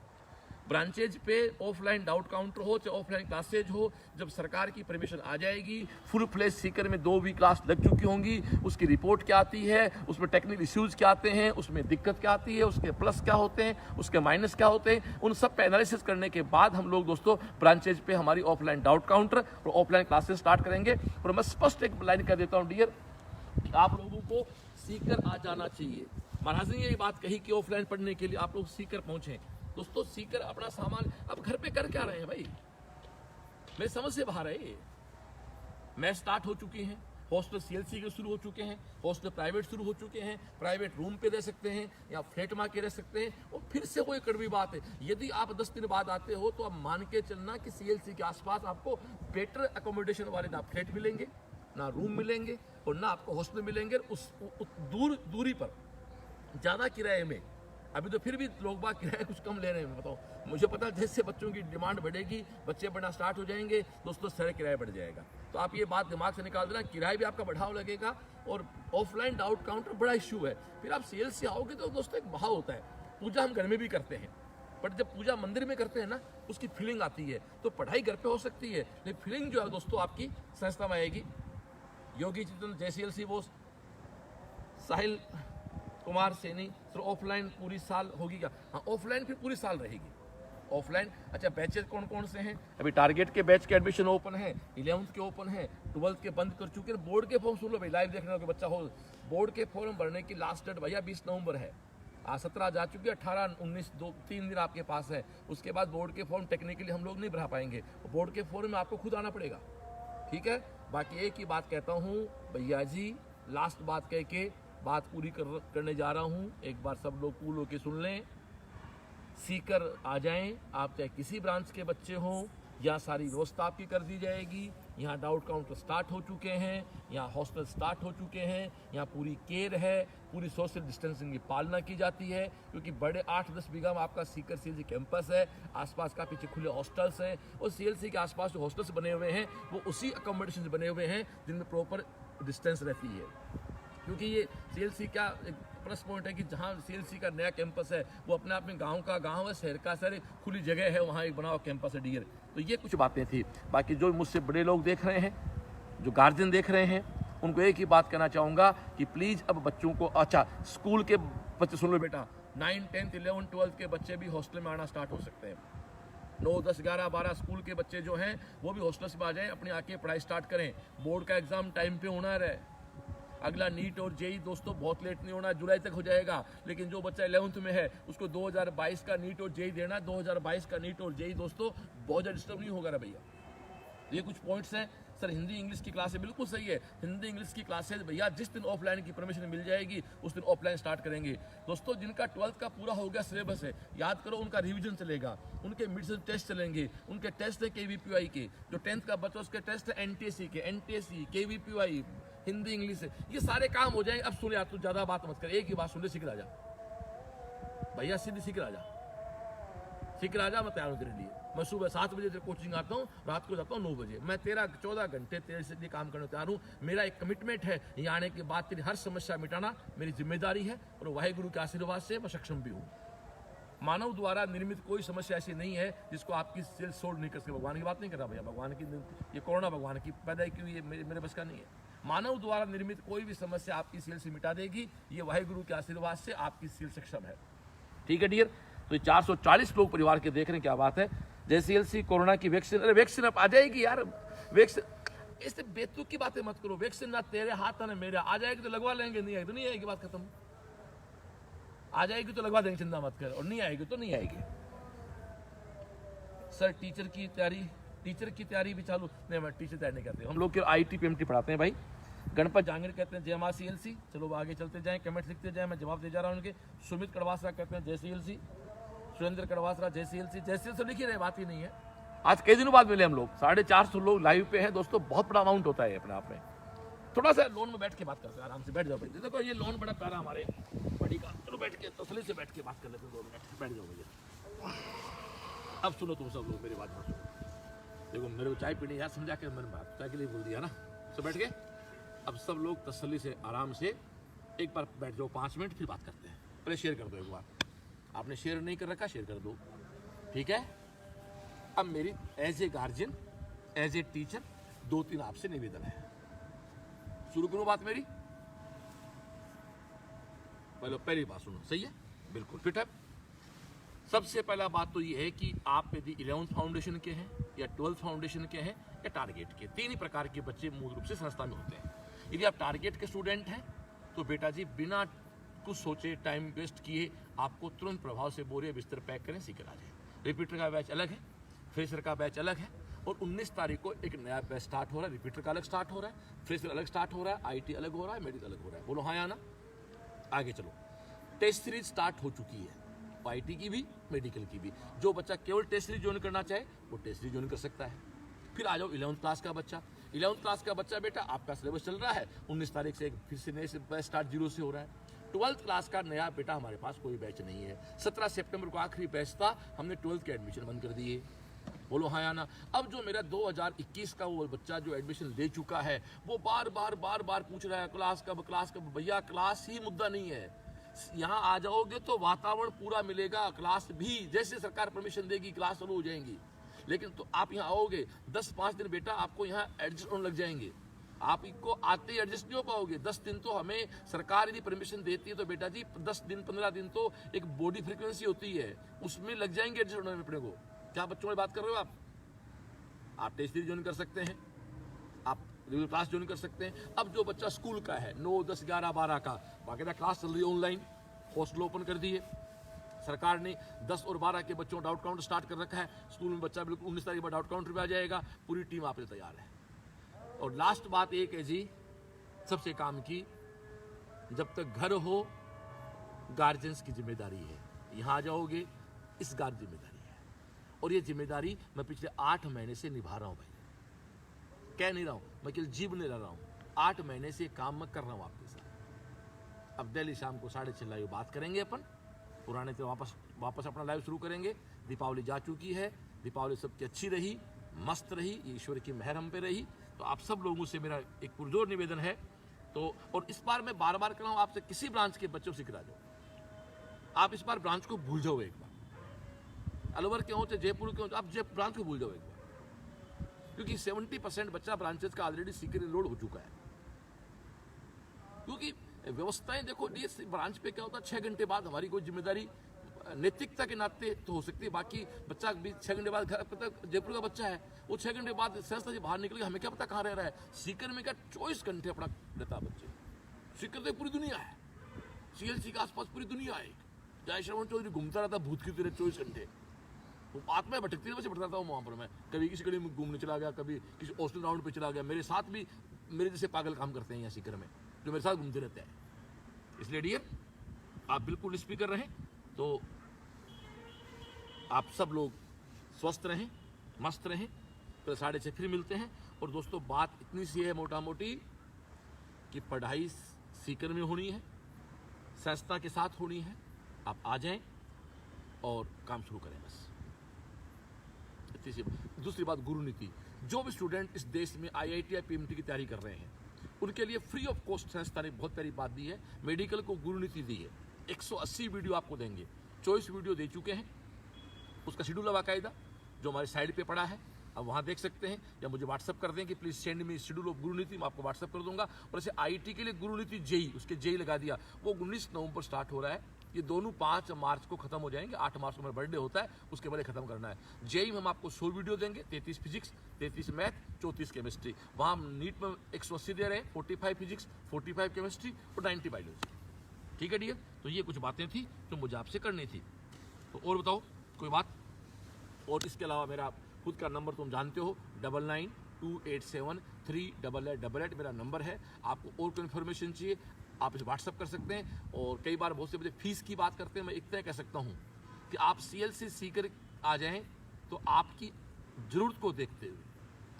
ब्रांचेज पे ऑफलाइन डाउट काउंटर हो चाहे ऑफलाइन क्लासेज हो, जब सरकार की परमिशन आ जाएगी, फुल फ्लेज सीकर में 2 भी क्लास लग चुकी होंगी, उसकी रिपोर्ट क्या आती है, उसमें टेक्निकल इश्यूज क्या आते हैं, उसमें दिक्कत क्या आती है, उसके प्लस क्या होते हैं, उसके माइनस क्या होते हैं, उन सब पे एनालिसिस करने के बाद हम लोग दोस्तों ब्रांचेज पे हमारी ऑफलाइन डाउट काउंटर और ऑफलाइन क्लासेज स्टार्ट करेंगे। और मैं स्पष्ट एक लाइन कर देता हूँ डियर, आप लोगों को सीकर आ जाना चाहिए। महाराज ने ये बात कही कि ऑफलाइन पढ़ने के लिए आप लोग सीकर पहुंचे। दोस्तों सीकर अपना सामान अब घर पे कर क्या रहे हैं भाई, मेरी समझ से बाहर है। मैच स्टार्ट हो चुकी हैं, हॉस्टल सीएलसी के शुरू हो चुके हैं, हॉस्टल प्राइवेट शुरू हो चुके हैं, प्राइवेट रूम पे रह सकते हैं या फ्लैट में आके रह सकते हैं। और फिर से कोई कड़वी बात है, यदि आप 10 दिन बाद आते हो तो आप मान के चलना कि सीएलसी के आसपास आपको बेटर अकोमोडेशन वाले ना फ्लैट मिलेंगे, ना रूम मिलेंगे और ना आपको हॉस्टल मिलेंगे उस दूरी पर ज़्यादा किराए में। अभी तो फिर भी लोग बाग किराया कुछ कम ले रहे हैं, बताओ। मुझे पता है जैसे बच्चों की डिमांड बढ़ेगी, बच्चे बढ़ना स्टार्ट हो जाएंगे दोस्तों, सारे किराया बढ़ जाएगा। तो आप ये बात दिमाग से निकाल देना, किराया भी आपका बढ़ाव लगेगा। और ऑफलाइन डाउट काउंटर बड़ा इशू है। फिर आप सेल से आओगे तो दोस्तों एक भाव होता है, पूजा हम घर में भी करते हैं, बट जब पूजा मंदिर में करते हैं ना उसकी फीलिंग आती है। तो पढ़ाई घर पे हो सकती है लेकिन फीलिंग जो है दोस्तों आपकी संस्था में आएगी। योगी चिंतन JCLC Bose, Sahil Kumar Saini sir, offline पूरी साल होगी क्या? हाँ, ऑफलाइन फिर पूरी साल रहेगी ऑफलाइन। अच्छा, बैचेस कौन कौन से हैं? अभी टारगेट के बैच के एडमिशन ओपन है, 11th के ओपन है, 12th के बंद कर चुके हैं। बोर्ड के फॉर्म सुन लो भाई, लाइव देखने वाले बच्चा हो। बोर्ड के फॉर्म भरने की लास्ट डेट भैया 20 नवंबर है। आज 17 जा चुकी है, 18, 19, 3 दिन आपके पास है। उसके बाद बोर्ड के फॉर्म टेक्निकली हम लोग नहीं भरा पाएंगे, बोर्ड के फॉर्म में आपको खुद आना पड़ेगा, ठीक है। बाकी एक ही बात कहता हूँ भैया जी, लास्ट बात कह के बात पूरी करने जा रहा हूँ। एक बार सब लोग कूल होके सुन लें, सीकर आ जाएं। आप चाहे किसी ब्रांच के बच्चे हों, यहाँ सारी व्यवस्था आपकी कर दी जाएगी। यहाँ डाउट काउंटर स्टार्ट हो चुके हैं, यहाँ हॉस्टल स्टार्ट हो चुके हैं, यहाँ पूरी केयर है, पूरी सोशल डिस्टेंसिंग की पालना की जाती है। क्योंकि बड़े 8-10 बीघा में आपका सीकर CLC कैंपस है, आसपास का पीछे खुले हॉस्टल्स हैं। और CLC के आसपास जो हॉस्टल्स बने हुए हैं वो उसी अकोमोडेशन बने हुए हैं जिनमें प्रॉपर डिस्टेंस रहती है। क्योंकि ये CLC का एक प्लस पॉइंट है कि जहाँ CLC का नया कैंपस है वो अपने आप में गांव का गांव है, शहर का शहर, खुली जगह है, वहाँ एक बना हुआ कैंपस है डियर। तो ये कुछ बातें थी। बाकी जो मुझसे बड़े लोग देख रहे हैं, जो गार्जियन देख रहे हैं, उनको एक ही बात कहना चाहूँगा कि प्लीज़ अब बच्चों को, अच्छा स्कूल के बच्चे सुन लो बेटा, 9, 10, 11, 12 के बच्चे भी हॉस्टल में आना स्टार्ट हो सकते हैं। 9, 10, 11, 12 स्कूल के बच्चे जो हैं वो भी हॉस्टल में आ जाएं, अपनी आके पढ़ाई स्टार्ट करें। बोर्ड का एग्जाम टाइम पे होना है। अगला नीट और जेई दोस्तों बहुत लेट नहीं होना, जुलाई तक हो जाएगा। लेकिन जो बच्चा 11th में है उसको 2022 का नीट और जेई देना। 2022 का नीट और जेई दोस्तों बहुत ज़्यादा डिस्टर्ब नहीं होगा ना भैया। ये कुछ पॉइंट्स हैं। सर हिंदी इंग्लिश की क्लासें बिल्कुल सही है, हिंदी इंग्लिश की क्लासेज भैया जिस दिन ऑफलाइन की परमिशन मिल जाएगी उस दिन ऑफलाइन स्टार्ट करेंगे। दोस्तों जिनका 12th का पूरा हो गया सिलेबस है, याद करो उनका रिवीजन चलेगा, उनके मिड सेम टेस्ट चलेंगे, उनके टेस्ट है KVPY के। जो 10th का बच्चा उसके टेस्ट है NTSC के, NTSC KVPY, हिंदी इंग्लिश है, ये सारे काम हो जाएंगे। अब सुनिए, आप तो ज़्यादा बात मत कर, एक ही बात सुन ले, सीख राजा भैया, सीधी सीख राजा, सीख राजा। मैं तैयार हूँ तेरे लिए। मैं सुबह 7 बजे तेरे कोचिंग आता हूँ, रात को जाता हूँ 9 बजे। मैं 14 घंटे तेरे से लिए काम करने तैयार हूँ। मेरा एक कमिटमेंट है, यहाँ आने के बाद तेरी हर समस्या मिटाना मेरी जिम्मेदारी है। और वाहिगुरु के आशीर्वाद से मैं सक्षम भी हूँ। मानव द्वारा निर्मित कोई समस्या ऐसी नहीं है जिसको आपकी सेल सोल्व नहीं कर सके। भगवान की बात नहीं कर रहा भैया, भगवान की, ये कोरोना भगवान की पैदा की हुई है, मेरे बस का नहीं है। मानव द्वारा निर्मित कोई भी समस्या आपकी सेल से मिटा देगी, ये वाहिगुरु के आशीर्वाद से आपकी सेल सक्षम है, ठीक है डियर। तो 440 लोग परिवार के देख रहे हैं, क्या बात है। JCLC कोरोना की वैक्सीन, अरे वैक्सीन अब आ जाएगी यार, वैक्सीन इससे बेतुक की बातें मत करो। वैक्सीन ना तेरे हाथ ना मेरे, आ जाएगी तो लगवा लेंगे, नहीं आएगी तो नहीं आएगी, बात खत्म। आ जाएगी तो लगवा देंगे, चिंता मत कर, और नहीं आएगी तो नहीं आएगी। सर टीचर की तैयारी भी चालू नहीं, मैं टीचर तैयारी नहीं करते हम लोग, IT PMT पढ़ाते हैं भाई। गणपत जहांगीर कहते हैं जय मां CLC। चलो आगे चलते जाएं, कमेंट लिखते जाएं, मैं जवाब दे जा रहा हूं उनके। सुमित कड़वासरा कहते हैं JCLC, सुरेंद्र कड़वासरा JCLC लिख ही रहे, बात ही नहीं है। आज कई दिनों बाद मिले हम लोग, 450 लोग लाइव पे हैं दोस्तों, बहुत बड़ा अमाउंट होता है अपने आप में। थोड़ा सा लोन में बैठ के बात करते हैं, आराम से बैठ जाओ भैया। देखो ये लोन बड़ा प्यारा हमारे बड़ी का, चलो बैठ के तसल्ली से बैठ के बात कर लेते हैं 2 मिनट, बैठ जाओ भैया। अब सुनो तुम सब लोग मेरी बात सुनो। देखो मेरे को चाय पीने यार समझा के मैंने बात चाय के लिए बोल दिया ना, तो बैठ के अब सब लोग तसल्ली से आराम से एक बार बैठ जाओ, 5 मिनट फिर बात करते हैं। पहले शेयर कर दो एक बार, आपने शेयर नहीं कर रखा शेयर कर दो, ठीक है। अब मेरी as a guardian, as a teacher 2-3 आपसे निवेदन है। शुरू करो बात मेरी, पहली बात सुनो, सही है, बिल्कुल फिट है। सबसे पहला बात तो ये है कि आप यदि 11th फाउंडेशन के हैं या 12th फाउंडेशन के हैं या टारगेट के, 3 ही प्रकार के बच्चे मूल रूप से संस्था में होते हैं। यदि आप टारगेट के स्टूडेंट हैं तो बेटा जी बिना कुछ सोचे, टाइम वेस्ट किए, आपको तुरंत प्रभाव से बोरिए बिस्तर पैक करें, सीकर आ जाए। रिपीटर का बैच अलग है, फ्रेशर का बैच अलग है, और 19 तारीख को एक नया बैच स्टार्ट हो रहा है, रिपीटर का अलग स्टार्ट हो रहा है, फ्रेशर अलग स्टार्ट हो रहा है, आईटी अलग हो रहा है, मेडिकल अलग हो रहा है। बोलो हाँ या ना? आगे चलो। टेस्ट सीरीज स्टार्ट हो चुकी है, आईटी की भी, मेडिकल की भी। जो बच्चा केवल टेस्ट सीरीज ज्वाइन करना चाहे वो टेस्ट सीरीज ज्वाइन कर सकता है। फिर आ जाओ 11th क्लास का बच्चा। 11th क्लास का बच्चा बेटा आपका सिलेबस चल रहा है, 19 तारीख से फिर से नए बैच स्टार्ट 0 से हो रहा है। 12th क्लास का नया बेटा हमारे पास कोई बैच नहीं है। 17 सितंबर को आखिरी बैच था, हमने 12th के एडमिशन बंद कर दिए। बोलो हाँ या ना? अब जो मेरा 2021 का वो बच्चा जो एडमिशन ले चुका है वो बार बार पूछ रहा है क्लास कब। भैया क्लास ही मुद्दा नहीं है, यहाँ आ जाओगे तो वातावरण पूरा मिलेगा, क्लास भी जैसे सरकार परमिशन देगी क्लास शुरू हो जाएंगी। लेकिन तो आप यहाँ आओगे 10-5 दिन बेटा आपको यहाँ एडजस्ट होने लग जाएंगे, आप इनको आते ही एडजस्ट नहीं हो पाओगे। 10 दिन तो हमें सरकार यदि परमिशन देती है तो बेटा जी 10 दिन 15 दिन तो एक बॉडी फ्रीक्वेंसी होती है, उसमें लग जाएंगे एडजस्ट होने में अपने को। क्या बच्चों में बात कर रहे हो आप टेस्ट सीरीज ज्वाइन कर सकते हैं, आप रेगुलर क्लास ज्वाइन कर सकते हैं। अब जो बच्चा स्कूल का है 9, 10, 11, 12 का बाकायदा क्लास चल रही है ऑनलाइन, हॉस्टल ओपन कर दिए सरकार ने। 10 और 12 के बच्चों डाउट काउंटर स्टार्ट कर रखा है, स्कूल में बच्चा बिल्कुल 19 तारीख के बाद डाउट काउंटर पे आ जाएगा, पूरी टीम आप तैयार है। और लास्ट बात एक है जी सबसे काम की, जब तक घर हो गार्जियंस की जिम्मेदारी है। यहाँ आ जाओगे इस गार्ड जिम्मेदारी है, और ये जिम्मेदारी मैं पिछले 8 महीने से निभा रहा हूँ भाई, कह नहीं रहा हूँ, मैं केवल जीव नहीं रहा हूँ। 8 महीने से काम मैं कर रहा हूँ आपके साथ। अब डेली शाम को 6:30 लाइव बात करेंगे अपन, पुराने से वापस अपना लाइव शुरू करेंगे। दीपावली जा चुकी है, दीपावली सबकी अच्छी रही, मस्त रही, ईश्वर की मेहर हम पे रही। तो आप सब लोगों से मेरा एक पुरजोर निवेदन है। तो और इस बार मैं बार कर रहा हूँ आपसे, किसी ब्रांच के बच्चों से करा जाओ, आप इस बार ब्रांच को भूल जाओ। एक बार अलवर के हो चाहे जयपुर के हो, आप ब्रांच को भूल जाओ एक बार, क्योंकि 70% बच्चा ब्रांचेस का ऑलरेडी सीकर लोड हो चुका है। क्योंकि व्यवस्थाएं देखो, ये ब्रांच पे क्या होता है, 6 घंटे बाद हमारी कोई जिम्मेदारी नैतिकता के नाते तो हो सकती है, बाकी बच्चा भी 6 घंटे बाद घर पता जयपुर का बच्चा है, वो 6 घंटे बाद संस्था से बाहर निकल गया, हमें क्या पता कहाँ रह रहा है। सीकर में क्या 24 घंटे अपना रहता बच्चे, सीकर तो पूरी दुनिया है, सीएलसी के आसपास पूरी दुनिया है। जय श्रवण चौधरी घूमता रहता भूत की तरह 24 घंटे, वो आत्मा भटकती है, वैसे भटकता हूँ वहाँ पर मैं। कभी किसी गली में घूमने चला गया, कभी किसी हॉस्टल राउंड पे चला गया, मेरे साथ भी मेरे जैसे पागल काम करते हैं यहाँ सीकर में, जो मेरे साथ घूमते रहते हैं। इसलिए डियर आप बिल्कुल स्पीकर रहें, तो आप सब लोग स्वस्थ रहें, मस्त रहें। तो 6:30 फिर मिलते हैं। और दोस्तों बात इतनी सी है मोटा मोटी कि पढ़ाई सीकर में होनी है, संस्था के साथ होनी है, आप आ जाएं और काम शुरू करें बस। इतनी सी। दूसरी बात गुरु नीति, जो भी स्टूडेंट इस देश में IIT या PMT की तैयारी कर रहे हैं उनके लिए फ्री ऑफ कॉस्ट संस्था ने बहुत प्यारी बात दी है, मेडिकल को गुरु नीति दी है। 180 वीडियो आपको देंगे, 24 वीडियो दे चुके हैं, उसका शेड्यूल है बाकायदा जो हमारे साइड पे पड़ा है, अब वहाँ देख सकते हैं, या मुझे व्हाट्सअप कर दें कि please send me schedule of गुरु नीति, मैं आपको व्हाट्सअप कर दूंगा। और ऐसे IT के लिए गुरु नीति जेई, उसके जेई लगा दिया, वो 19 नवंबर स्टार्ट हो रहा है। ये दोनों 5 मार्च को खत्म हो जाएंगे, 8 मार्च को मेरा बर्थडे होता है, उसके पहले खत्म करना है। जेई में हम आपको 100 वीडियो देंगे, 33 फिजिक्स, 33 मैथ, 34 केमिस्ट्री। वहाँ हम नीट में 180 दे रहे हैं, 45 फिजिक्स, 45 केमिस्ट्री और 90 बायोलॉजी। ठीक है डियर, तो ये कुछ बातें थी जो मुझे आपसे करनी थी। तो और बताओ कोई बात? और इसके अलावा मेरा खुद का नंबर तुम जानते हो, 9928738888 मेरा नंबर है। आपको और कोई इन्फॉर्मेशन चाहिए आप इसे व्हाट्सअप कर सकते हैं। और कई बार बहुत से बच्चे फीस की बात करते हैं, मैं इतना कह सकता हूँ कि आप CLC सीकर आ जाएं तो आपकी ज़रूरत को देखते हुए,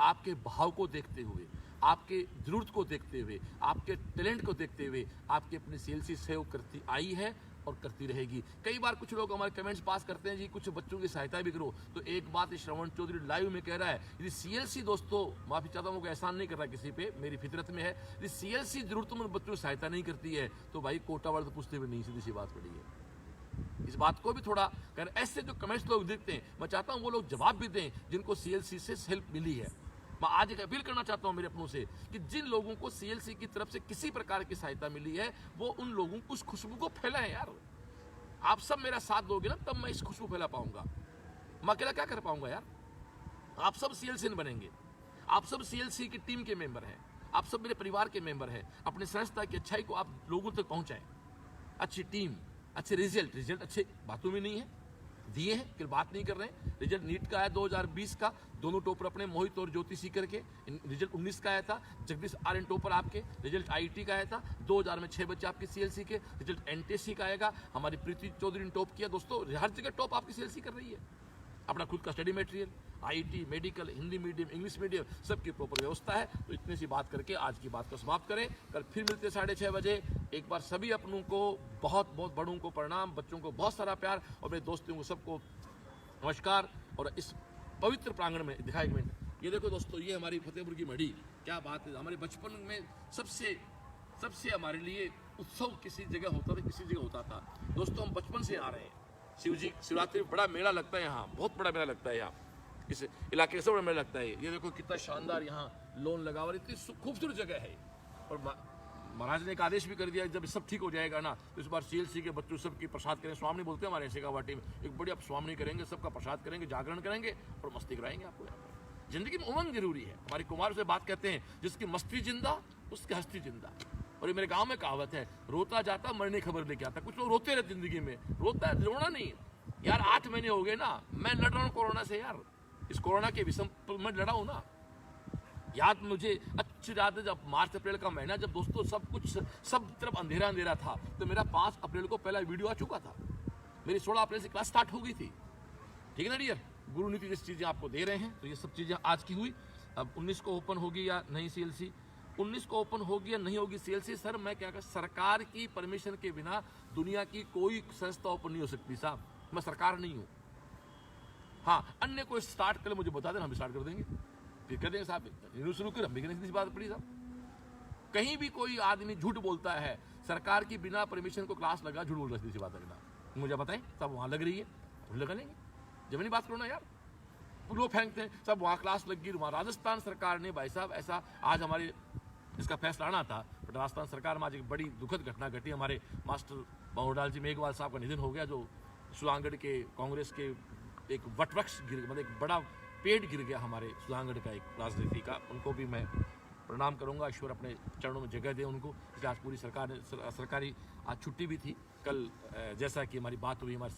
आपके भाव को देखते हुए, आपके ज़रूरत को देखते हुए, आपके टैलेंट को देखते हुए आपकी अपनी CLC सहयोग करती आई है और करती रहेगी। कई बार कुछ लोग हमारे कमेंट्स पास करते हैं जी कुछ बच्चों की सहायता भी करो, तो एक बात श्रवण चौधरी लाइव में कह रहा है, यदि CLC दोस्तों, माफ़ी चाहता हूँ, एहसान नहीं कर रहा किसी पे, मेरी फितरत में है, यदि CLC जरूरतमंद बच्चों की सहायता नहीं करती है तो भाई कोटा वाले तो पूछते भी नहीं, सीधी सी बात पड़ी है। इस बात को भी थोड़ा कर, ऐसे जो कमेंट्स लोग देखते हैं मैं चाहता हूँ वो लोग जवाब भी दें जिनको CLC से हेल्प मिली है। मैं आज एक अपील करना चाहता हूं मेरे अपनों से कि जिन लोगों को CLC की तरफ से किसी प्रकार की सहायता मिली है वो उन लोगों को उस खुशबू को फैलाएं यार। आप सब मेरा साथ दोगे ना तब मैं इस खुशबू फैला पाऊंगा, मैं अकेला क्या कर पाऊंगा यार। आप सब CLC बनेंगे, आप सब CLC की टीम के मेंबर हैं, आप सब मेरे परिवार के मेंबर हैं। अपनी संस्था की अच्छाई को आप लोगों तक पहुंचाएं, अच्छी टीम, अच्छे रिजल्ट अच्छे बातों में नहीं है, दिए हैं, फिर बात नहीं कर रहे हैं। रिजल्ट नीट का है 2020 का, दोनों टॉपर अपने मोहित और ज्योति सीकर के। रिजल्ट 19 का आया था, जगदीश आर्यन टॉपर आपके। रिजल्ट आईटी का आया था 2000 में 6 बच्चे आपके सीएलसी के। रिजल्ट एनटीएससी का आएगा, हमारी प्रीति चौधरी ने टॉप किया। दोस्तों हर जगह टॉप आपकी सीएलसी कर रही है। अपना खुद का study material, IT, medical, Hindi medium, English medium, सबकी प्रॉपर व्यवस्था है। तो इतनी सी बात करके आज की बात को समाप्त करें। कल फिर मिलते 6:30 बजे। एक बार सभी अपनों को बहुत बहुत बड़ों को प्रणाम, बच्चों को बहुत सारा प्यार और मेरे दोस्तों को सबको नमस्कार। और इस पवित्र प्रांगण में दिखाई, एक मिनट, ये देखो दोस्तों, ये हमारी फतेहपुर की मढ़ी। क्या बात है, हमारे बचपन में सबसे हमारे लिए उत्सव किसी जगह होता था, किसी जगह होता था। दोस्तों हम बचपन से आ रहे हैं। शिवरात्रि बड़ा मेला लगता है यहाँ, बहुत बड़ा मेला लगता है यहाँ, इस इलाके से बड़ा मेला लगता है। ये देखो कितना शानदार यहाँ लोन लगा हुआ, इतनी खूबसूरत जगह है। और महाराज ने एक आदेश भी कर दिया, जब सब ठीक हो जाएगा ना तो इस बार सीएलसी के बच्चों सबकी प्रसाद करें। स्वामी बोलते हैं हमारे शेखावाटी में, एक बढ़िया स्वामी करेंगे, सबका प्रसाद करेंगे, जागरण करेंगे और मस्ती कराएंगे आपको। जिंदगी में उमंग जरूरी है। हमारे कुमार से बात कहते हैं, जिसकी मस्ती जिंदा उसकी हस्ती जिंदा। और ये मेरे गांव में कहावत है, रोता जाता मरने खबर लेके आता। कुछ लोग रोते रहते जिंदगी में, रोता है, रोना नहीं यार। 8 महीने हो गए ना, मैं लड़ रहा हूँ कोरोना से यार। इस कोरोना के विषम मैं लड़ा हूँ ना। याद मुझे अच्छी याद है, जब मार्च अप्रैल का महीना, जब दोस्तों सब तरफ अंधेरा अंधेरा था, तो मेरा 5 अप्रैल को पहला वीडियो आ चुका था। मेरी 16 अप्रैल से क्लास स्टार्ट हो गई थी। ठीक है ना डियर, गुरु नीति जैसी चीजें आपको दे रहे हैं। तो ये सब चीजें आज की हुई। अब 19 को ओपन होगी या नहीं सीएलसी, 19 को ओपन होगी या नहीं होगी सीएलसी। सर मैं क्या कर, सरकार की परमिशन के बिना दुनिया की कोई संस्था ओपन नहीं हो सकती साहब। मैं सरकार नहीं हूँ। हाँ, अन्य कोई स्टार्ट कर मुझे बता दें, हम स्टार्ट कर देंगे, फिर कर देंगे साहब। शुरू कर, हम भी करेंगे। बात पड़ी साहब, कहीं भी कोई आदमी झूठ बोलता है, सरकार की बिना परमिशन को क्लास लगा, झूठ बोल रहा है, सीधी बात है। मुझे बताएं, सब वहाँ लग रही है, हम लगा लेंगे। जब नहीं बात करो ना यार, लोग फेंकते हैं सब वहाँ क्लास लग गई। वहाँ राजस्थान सरकार ने भाई साहब ऐसा, आज हमारे इसका फैसला आना था, बट राजस्थान सरकार में आज एक बड़ी दुखद घटना घटी। हमारे मास्टर बहुडाल जी मेघवाल साहब का निधन हो गया, जो सुधागढ़ के कांग्रेस के एक वटवृक्ष गिर, मतलब एक बड़ा पेड़ गिर गया हमारे सुधागढ़ का, एक राजनीति का। उनको भी मैं प्रणाम करूंगा, ईश्वर अपने चरणों में जगह दे उनको। इसलिए आज पूरी सरकारी आज छुट्टी भी थी। कल जैसा कि हमारी बात हुई हमारे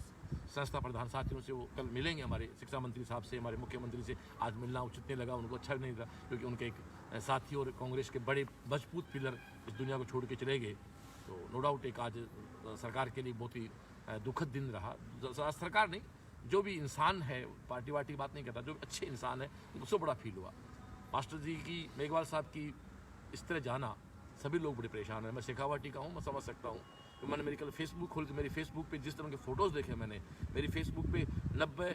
संस्था प्रधान साथियों से, वो कल मिलेंगे हमारे शिक्षा मंत्री साहब से, हमारे मुख्यमंत्री से। आज मिलना उचित नहीं लगा उनको, अच्छा नहीं लगा, क्योंकि उनके एक साथी और कांग्रेस के बड़े मजबूत पिलर इस दुनिया को छोड़ के चले गए। तो नो डाउट एक आज सरकार के लिए बहुत ही दुखद दिन रहा। सरकार नहीं, जो भी इंसान है, पार्टी वार्टी की बात नहीं करता, जो अच्छे इंसान है उससे बड़ा फील हुआ। मास्टर जी की, मेघवाल साहब की इस तरह जाना, सभी लोग बड़े परेशान हैं। मैं शेखावाटी का हूँ, मैं समझ सकता हूँ। तो मैंने मेरी कल फेसबुक खोल के मेरी फेसबुक पे जिस तरह के फ़ोटोज़ देखे मैंने, मेरी फेसबुक पे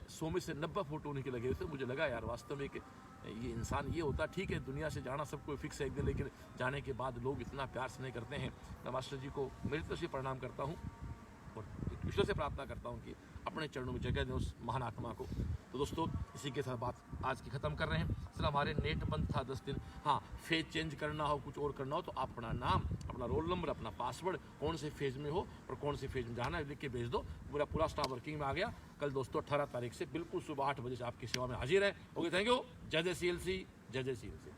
100 में से 90 फ़ोटो उन्हीं के लगे हुए थे। मुझे लगा यार वास्तव में कि ये इंसान ये होता। ठीक है, दुनिया से जाना सबको फिक्स है एक दिन, लेकिन जाने के बाद लोग इतना प्यार स्नेह करते हैं। मैं मास्टर जी को मेरी तरफ से प्रणाम करता हूँ और ईश्वर से प्रार्थना करता हूँ कि अपने चरणों में जगह दें उस महान आत्मा को। तो दोस्तों इसी के साथ बात आज की ख़त्म कर रहे हैं। सर हमारे नेट बंद था 10 दिन। हाँ, फेज चेंज करना हो, कुछ और करना हो तो आप अपना नाम, अपना रोल नंबर, अपना पासवर्ड, कौन से फेज में हो और कौन से फेज में जाना है लिख के भेज दो। पूरा स्टाफ वर्किंग में आ गया। कल दोस्तों 18 तारीख से बिल्कुल सुबह 8 बजे से आपकी सेवा में हाजिर है। Okay, thank you. जय जय CLC, जय जय CLC।